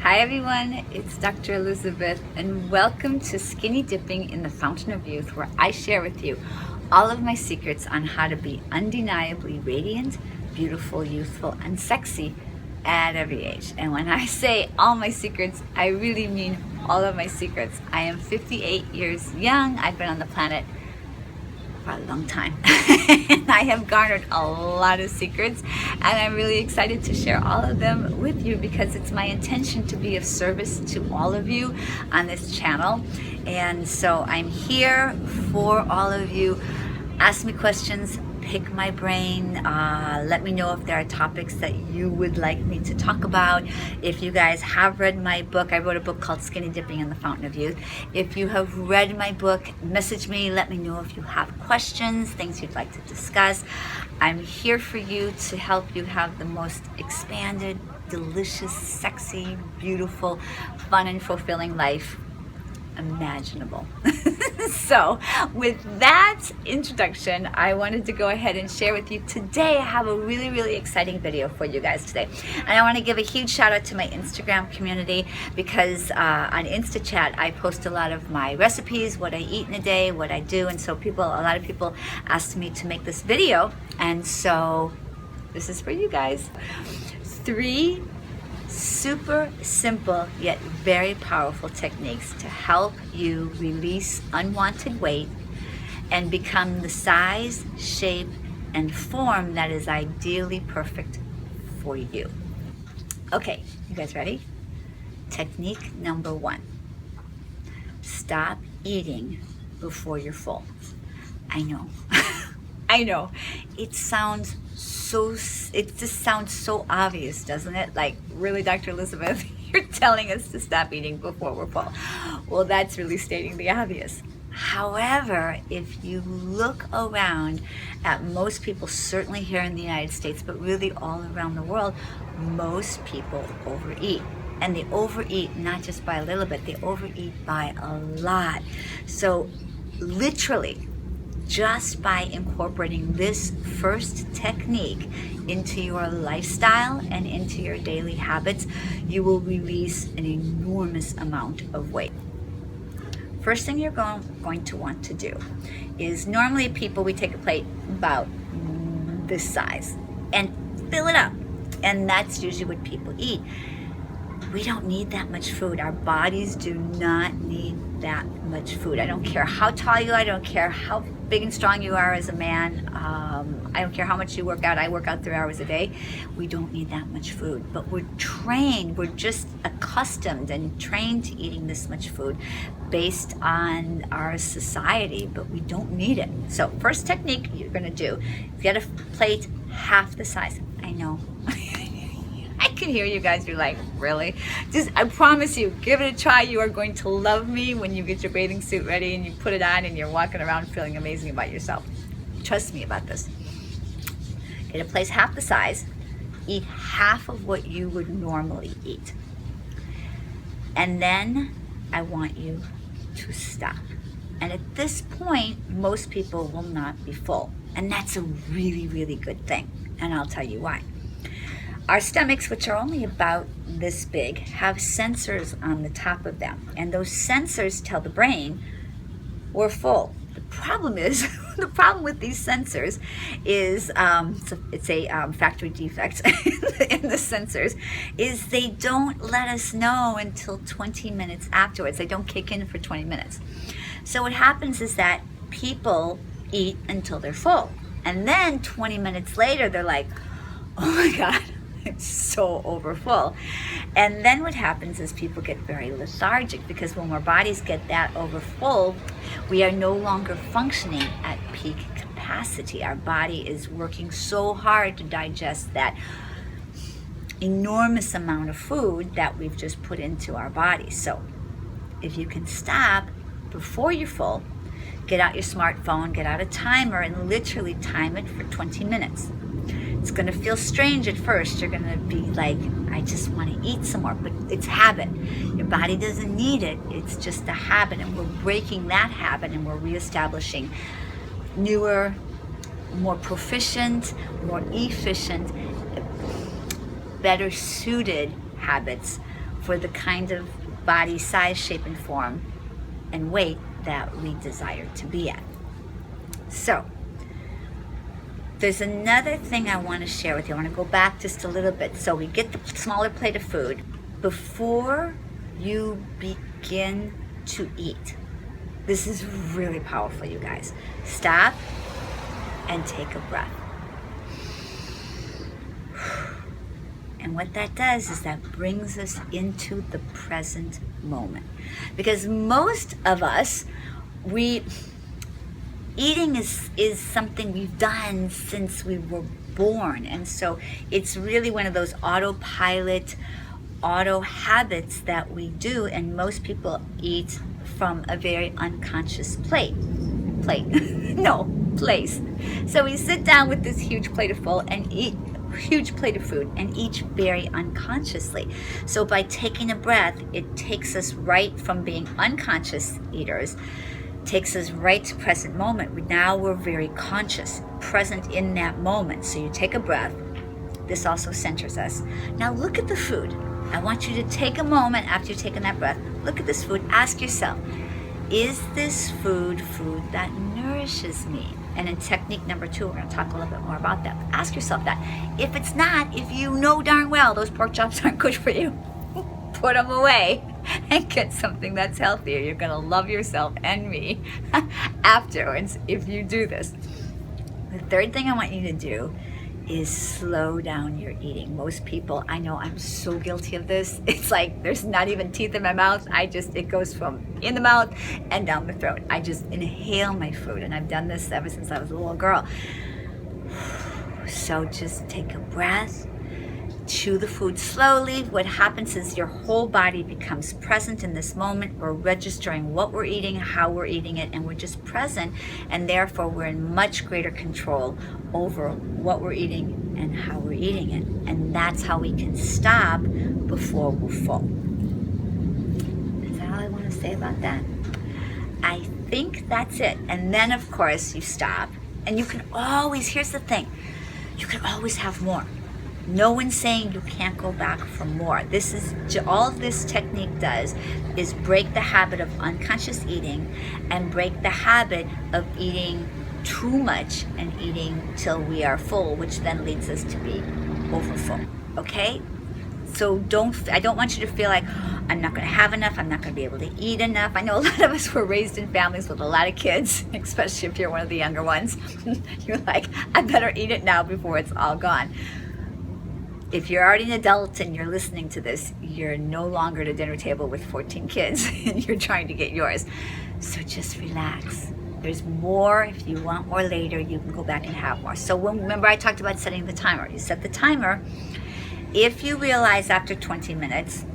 Hi everyone, it's Dr. Elizabeth and welcome to Skinny Dipping in the Fountain of Youth, where I share with you all of my secrets on how to be undeniably radiant, beautiful, youthful, and sexy at every age. And when I say all my secrets, I really mean all of my secrets. I am 58 years young. I've been on the planet for a long time and I have garnered a lot of secrets, and I'm really excited to share all of them with you because it's my intention to be of service to all of you on this channel. And so I'm here for all of you. Ask me questions, pick my brain, let me know if there are topics that you would like me to talk about. If you guys have read my book, I wrote a book called Skinny Dipping in the Fountain of Youth. If you have read my book, message me, let me know if you have questions, things you'd like to discuss. I'm here for you to help you have the most expanded, delicious, sexy, beautiful, fun and fulfilling life imaginable. So with that introduction, I wanted to go ahead and share with you today. I have a really exciting video for you guys today, and I want to give a huge shout out to my Instagram community because on InstaChat I post a lot of my recipes, what I eat in a day, what I do, and so a lot of people asked me to make this video, and so this is for you guys. 3 super simple yet very powerful techniques to help you release unwanted weight and become the size, shape, and form that is ideally perfect for you. Okay, you guys ready? Technique number 1. Stop eating before you're full. I know. I know. It just sounds so obvious, doesn't it? Like, really, Dr. Elizabeth, you're telling us to stop eating before we're full. Well, that's really stating the obvious. However, if you look around at most people, certainly here in the United States, but really all around the world, most people overeat. And they overeat not just by a little bit, they overeat by a lot. So literally, just by incorporating this first technique into your lifestyle and into your daily habits, you will release an enormous amount of weight. First thing you're going to want to do is, normally people, we take a plate about this size and fill it up, and that's usually what people eat. We don't need that much food. Our bodies do not need that much food. I don't care how tall you are. I don't care how big and strong you are as a man. I don't care how much you work out. I work out 3 hours a day. We don't need that much food. But we're trained, we're just accustomed and trained to eating this much food based on our society, but we don't need it. So first technique you're gonna do, get a plate half the size. I know. I can hear you guys. You're like, really? Just, I promise you, give it a try. You are going to love me when you get your bathing suit ready and you put it on and you're walking around feeling amazing about yourself. Trust me about this. Get a place half the size. Eat half of what you would normally eat. And then I want you to stop. And at this point, most people will not be full. And that's a really good thing. And I'll tell you why. Our stomachs, which are only about this big, have sensors on the top of them. And those sensors tell the brain we're full. The problem is, the problem with these sensors is, it's a factory defect in the sensors, is they don't let us know until 20 minutes afterwards. They don't kick in for 20 minutes. So what happens is that people eat until they're full. And then 20 minutes later, they're like, oh my God, it's so overfull. And then what happens is people get very lethargic, because when our bodies get that overfull, we are no longer functioning at peak capacity. Our body is working so hard to digest that enormous amount of food that we've just put into our body. So if you can stop before you're full, get out your smartphone, get out a timer, and literally time it for 20 minutes. It's going to feel strange at first. You're going to be like, I just want to eat some more, but it's habit. Your body doesn't need it. It's just a habit, and we're breaking that habit, and we're reestablishing newer, more proficient, more efficient, better suited habits for the kind of body size, shape, and form and weight that we desire to be at. So there's another thing I want to share with you. I want to go back just a little bit. So we get the smaller plate of food. Before you begin to eat, this is really powerful, you guys. Stop and take a breath. And what that does is that brings us into the present moment. Because most of us, eating is something we've done since we were born. And so it's really one of those autopilot, auto habits that we do. And most people eat from a very unconscious place. So we sit down with this huge plate of food and eat very unconsciously. So by taking a breath, it takes us right from being unconscious eaters, takes us right to present moment. Now we're very conscious, present in that moment. So you take a breath. This also centers us. Now look at the food. I want you to take a moment after you've taken that breath. Look at this food. Ask yourself, is this food that nourishes me? And in technique number 2, we're going to talk a little bit more about that. Ask yourself that. If it's not, if you know darn well those pork chops aren't good for you, put them away and get something that's healthier. You're going to love yourself and me afterwards if you do this. The third thing I want you to do is slow down your eating. Most people, I know I'm so guilty of this. It's like there's not even teeth in my mouth. It goes from in the mouth and down the throat. I just inhale my food, and I've done this ever since I was a little girl. So just take a breath, chew the food slowly. What happens is your whole body becomes present in this moment. We're registering what we're eating, how we're eating it, and we're just present, and therefore we're in much greater control over what we're eating and how we're eating it. And that's how we can stop before we're full. Is that all I want to say about that? I think that's it. And then of course you stop, and you can always, here's the thing, you can always have more. No one's saying you can't go back for more. This is all this technique does is break the habit of unconscious eating and break the habit of eating too much and eating till we are full, which then leads us to be overfull. Okay? So I don't want you to feel like I'm not going to have enough, I'm not going to be able to eat enough. I know a lot of us were raised in families with a lot of kids, especially if you're one of the younger ones. You're like, I better eat it now before it's all gone. If you're already an adult and you're listening to this, you're no longer at a dinner table with 14 kids and you're trying to get yours. So just relax. There's more. If you want more later, you can go back and have more. So remember I talked about setting the timer. You set the timer. If you realize after 20 minutes,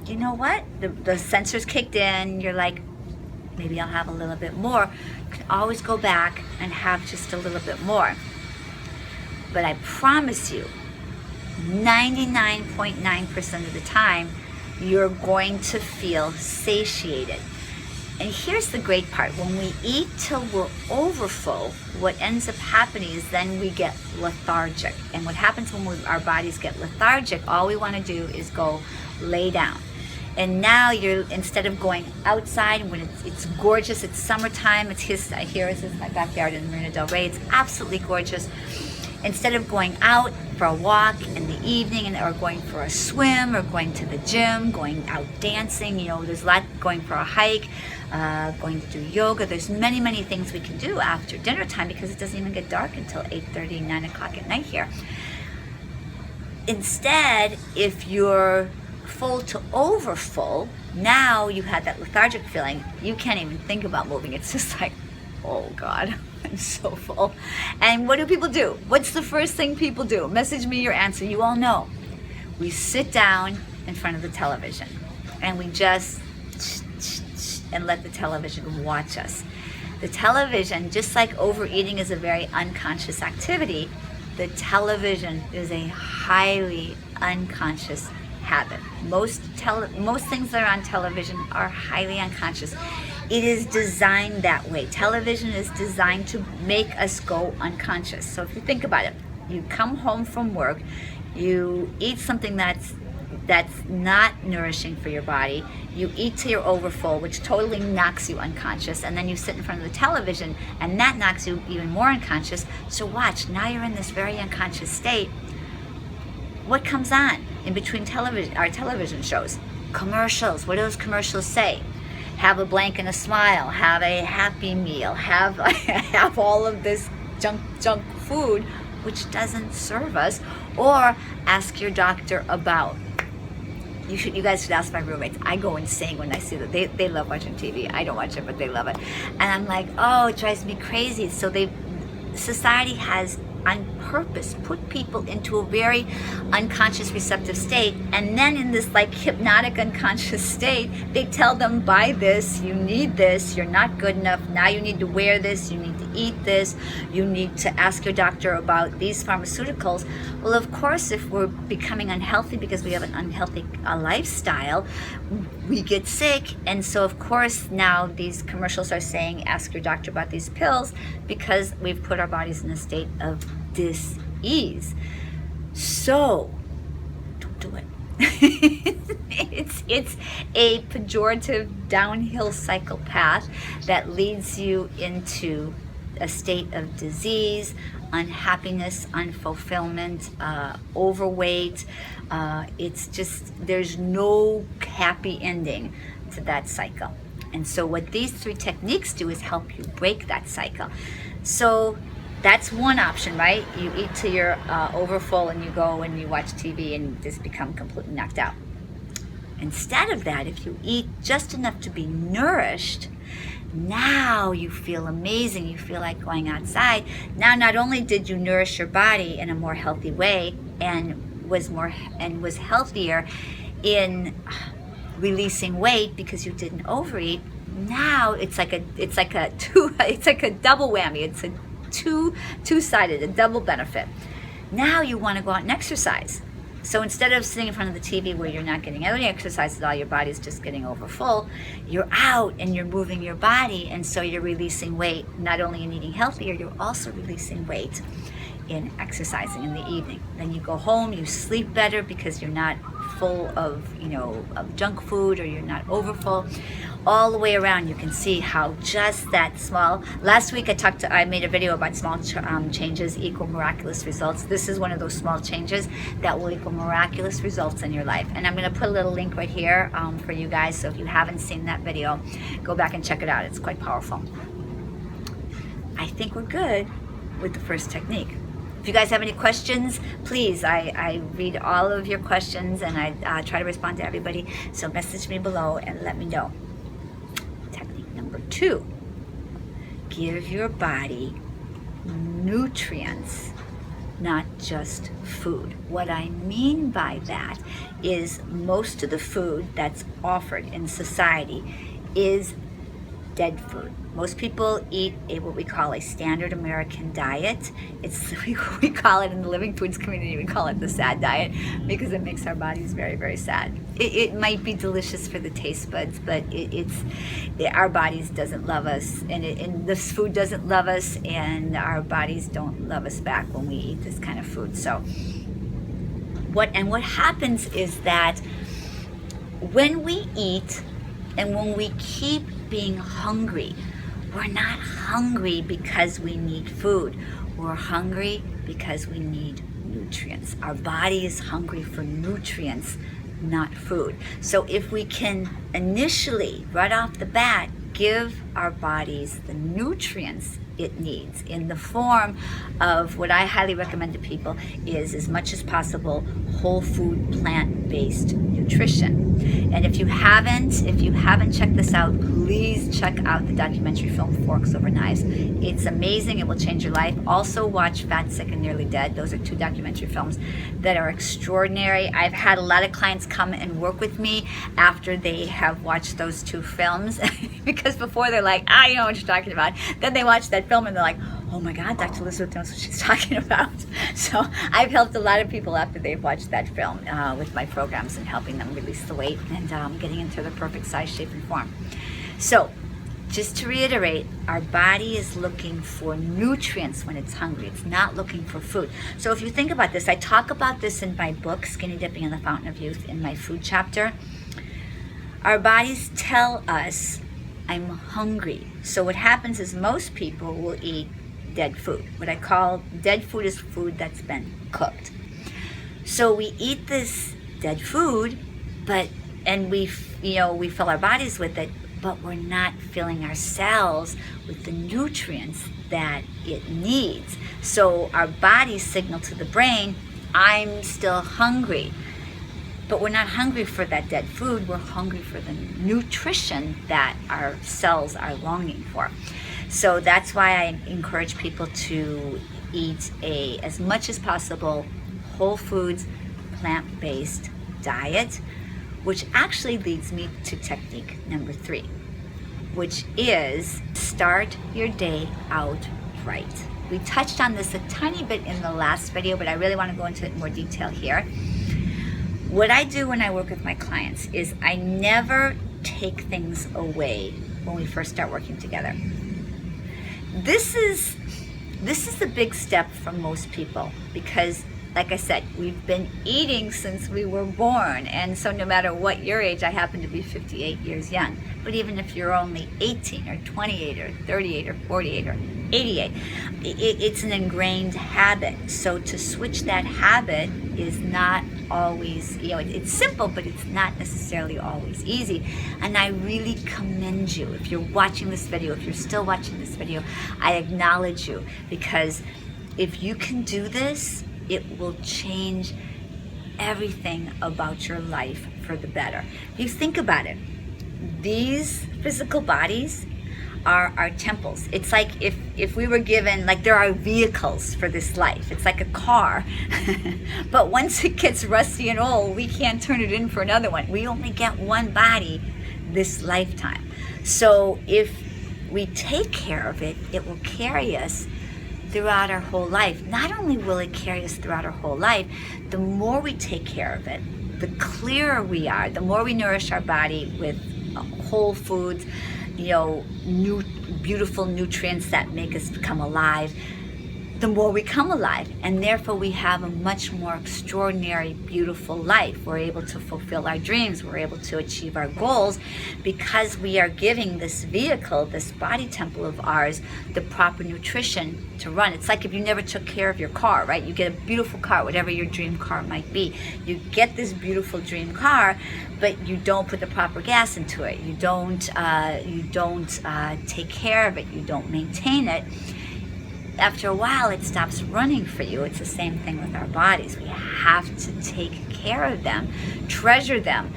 you know what? The sensors kicked in. You're like, maybe I'll have a little bit more. You can always go back and have just a little bit more. But I promise you, 99.9% of the time, you're going to feel satiated. And here's the great part. When we eat till we're overfull, what ends up happening is then we get lethargic. And what happens when our bodies get lethargic, all we want to do is go lay down. And now instead of going outside when it's gorgeous, it's summertime, here is my backyard in Marina Del Rey, it's absolutely gorgeous. Instead of going out for a walk in the evening or going for a swim or going to the gym, going out dancing, there's a lot, going for a hike, going to do yoga. There's many, many things we can do after dinner time because it doesn't even get dark until 8:30, 9 o'clock at night here. Instead, if you're full to overfull, now you had that lethargic feeling, you can't even think about moving. It's just like, oh God, I'm so full. And what do people do? What's the first thing people do? Message me your answer. You all know. We sit down in front of the television and we just and let the television watch us. The television, just like overeating is a very unconscious activity, the television is a highly unconscious habit. Most things that are on television are highly unconscious. It is designed that way. Television is designed to make us go unconscious. So if you think about it, you come home from work, you eat something that's that's not nourishing for your body. You eat till you're overfull, which totally knocks you unconscious, and then you sit in front of the television, and that knocks you even more unconscious. So watch, now you're in this very unconscious state. What comes on in between our television shows? Commercials. What do those commercials say? Have a blank and a smile, have a happy meal, have all of this junk food which doesn't serve us, or ask your doctor about. You guys should ask my roommates. I go insane when I see that. They love watching TV. I don't watch it, but they love it. And I'm like, oh, it drives me crazy. So society has on purpose put people into a very unconscious receptive state, and then in this like hypnotic unconscious state they tell them, buy this, you need this, you're not good enough, now you need to wear this, you need to eat this, you need to ask your doctor about these pharmaceuticals. Well, of course, if we're becoming unhealthy because we have an unhealthy lifestyle, we get sick. And so of course now these commercials are saying ask your doctor about these pills, because we've put our bodies in a state of dis-ease. So don't do it. It's a pejorative downhill cycle path that leads you into a state of disease, unhappiness, unfulfillment, overweight. It's just, there's no happy ending to that cycle. And so what these 3 techniques do is help you break that cycle. So that's one option, right? You eat till you're overfull, and you go and you watch TV and just become completely knocked out. Instead of that, if you eat just enough to be nourished, now you feel amazing. You feel like going outside. Now, not only did you nourish your body in a more healthy way and was healthier in releasing weight because you didn't overeat. Now it's like a double whammy. It's a two-sided, a double benefit. Now you want to go out and exercise. So instead of sitting in front of the TV where you're not getting any exercise at all, your body's just getting overfull, you're out and you're moving your body, and so you're releasing weight. Not only in eating healthier, you're also releasing weight in exercising in the evening. Then you go home, you sleep better because you're not full of of junk food, or you're not overfull. All the way around, you can see how just that small. Last week I made a video about small changes equal miraculous results. This is one of those small changes that will equal miraculous results in your life. And I'm going to put a little link right here for you guys. So if you haven't seen that video, go back and check it out. It's quite powerful. I think we're good with the first technique. If you guys have any questions, please, I read all of your questions, and I try to respond to everybody. So message me below and let me know. Technique number 2, give your body nutrients, not just food. What I mean by that is most of the food that's offered in society is dead food. Most people eat what we call a standard American diet. We call it in the living foods community, we call it the sad diet, because it makes our bodies very, very sad. It might be delicious for the taste buds, but our bodies doesn't love us, and this food doesn't love us, and our bodies don't love us back when we eat this kind of food. So what happens is that when we eat and when we keep being hungry, we're not hungry because we need food. We're hungry because we need nutrients. Our body is hungry for nutrients, not food. So if we can initially, right off the bat, give our bodies the nutrients it needs in the form of what I highly recommend to people is, as much as possible, whole food, plant-based nutrition. And if you haven't checked this out, please check out the documentary film Forks Over Knives. It's amazing. It will change your life. Also watch Fat, Sick, and Nearly Dead. Those are 2 documentary films that are extraordinary. I've had a lot of clients come and work with me after they have watched those 2 films because before they're like, you know what you're talking about. Then they watch that film and they're like, oh my God, Dr. Elizabeth knows what she's talking about. So I've helped a lot of people after they've watched that film with my programs and helping them release the weight and getting into the perfect size, shape, and form. So just to reiterate, our body is looking for nutrients when it's hungry. It's not looking for food. So if you think about this, I talk about this in my book, Skinny Dipping in the Fountain of Youth, in my food chapter. Our bodies tell us, I'm hungry. So what happens is most people will eat dead food. What I call dead food is food that's been cooked. So we eat this dead food, and we fill our bodies with it, but we're not filling ourselves with the nutrients that it needs. So our bodies signal to the brain, I'm still hungry. But we're not hungry for that dead food, we're hungry for the nutrition that our cells are longing for. So that's why I encourage people to eat as much as possible, whole foods, plant-based diet, which actually leads me to technique number 3, which is start your day out right. We touched on this a tiny bit in the last video, but I really want to go into it in more detail here. What I do when I work with my clients is I never take things away when we first start working together. This is a big step for most people because, like I said, we've been eating since we were born, and so no matter what your age, I happen to be 58 years young, but even if you're only 18 or 28 or 38 or 48 or 88, it's an ingrained habit. So to switch that habit is not always, it's simple, but it's not necessarily always easy. And I really commend you. If you're watching this video, if you're still watching this video, I acknowledge you, because if you can do this, it will change everything about your life for the better. If you think about it, these physical bodies are our temples. It's like if we were given, like, there are vehicles for this life. It's like a car. But once it gets rusty and old, we can't turn it in for another one. We only get one body this lifetime. So if we take care of it, it will carry us throughout our whole life. Not only will it carry us throughout our whole life, the more we take care of it, the clearer we are, the more we nourish our body with whole foods, new beautiful nutrients that make us come alive, the more we come alive, and therefore we have a much more extraordinary, beautiful life. We're able to fulfill our dreams, we're able to achieve our goals, because we are giving this vehicle, this body temple of ours, the proper nutrition to run. It's like if you never took care of your car, right? You get a beautiful car, whatever your dream car might be. You get this beautiful dream car, but you don't put the proper gas into it. You don't take care of it. You don't maintain it. After a while, it stops running for you. It's the same thing with our bodies. We have to take care of them, treasure them,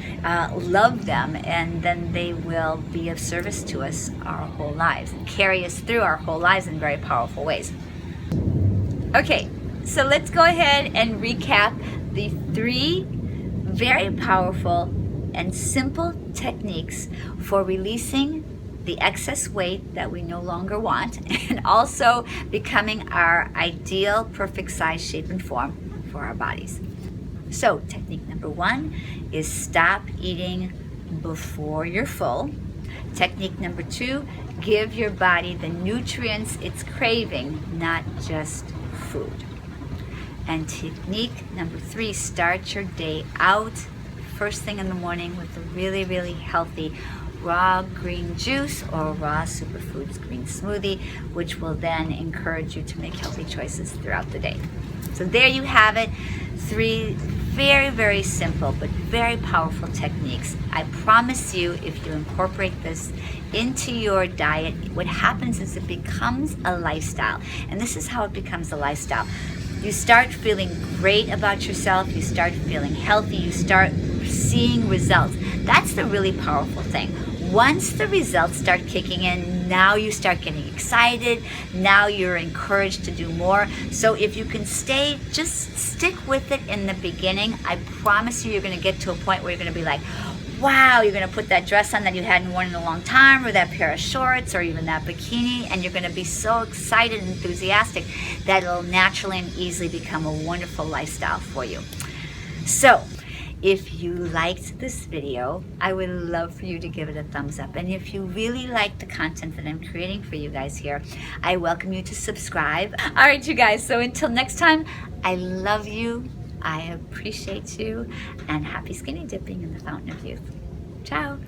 love them, and then they will be of service to us our whole lives and carry us through our whole lives in very powerful ways. Okay, so let's go ahead and recap the 3 very powerful and simple techniques for releasing the excess weight that we no longer want, and also becoming our ideal perfect size, shape, and form for our bodies. So technique number 1 is stop eating before you're full. Technique number 2, give your body the nutrients it's craving, not just food. And technique number 3, start your day out first thing in the morning with a really, really healthy raw green juice or raw superfoods green smoothie, which will then encourage you to make healthy choices throughout the day. So there you have it, 3 very, very simple but very powerful techniques. I promise you, if you incorporate this into your diet, what happens is it becomes a lifestyle. And this is how it becomes a lifestyle. You start feeling great about yourself, you start feeling healthy, you start seeing results. That's the really powerful thing. Once the results start kicking in, now you start getting excited, now you're encouraged to do more. So if you can just stick with it in the beginning, I promise you're going to get to a point where you're going to be like, wow, you're going to put that dress on that you hadn't worn in a long time, or that pair of shorts, or even that bikini, and you're going to be so excited and enthusiastic that it'll naturally and easily become a wonderful lifestyle for you. So If you liked this video, I would love for you to give it a thumbs up. And if you really like the content that I'm creating for you guys here, I welcome you to subscribe. All right, you guys, so until next time, I love you, I appreciate you, and happy skinny dipping in the fountain of youth. Ciao.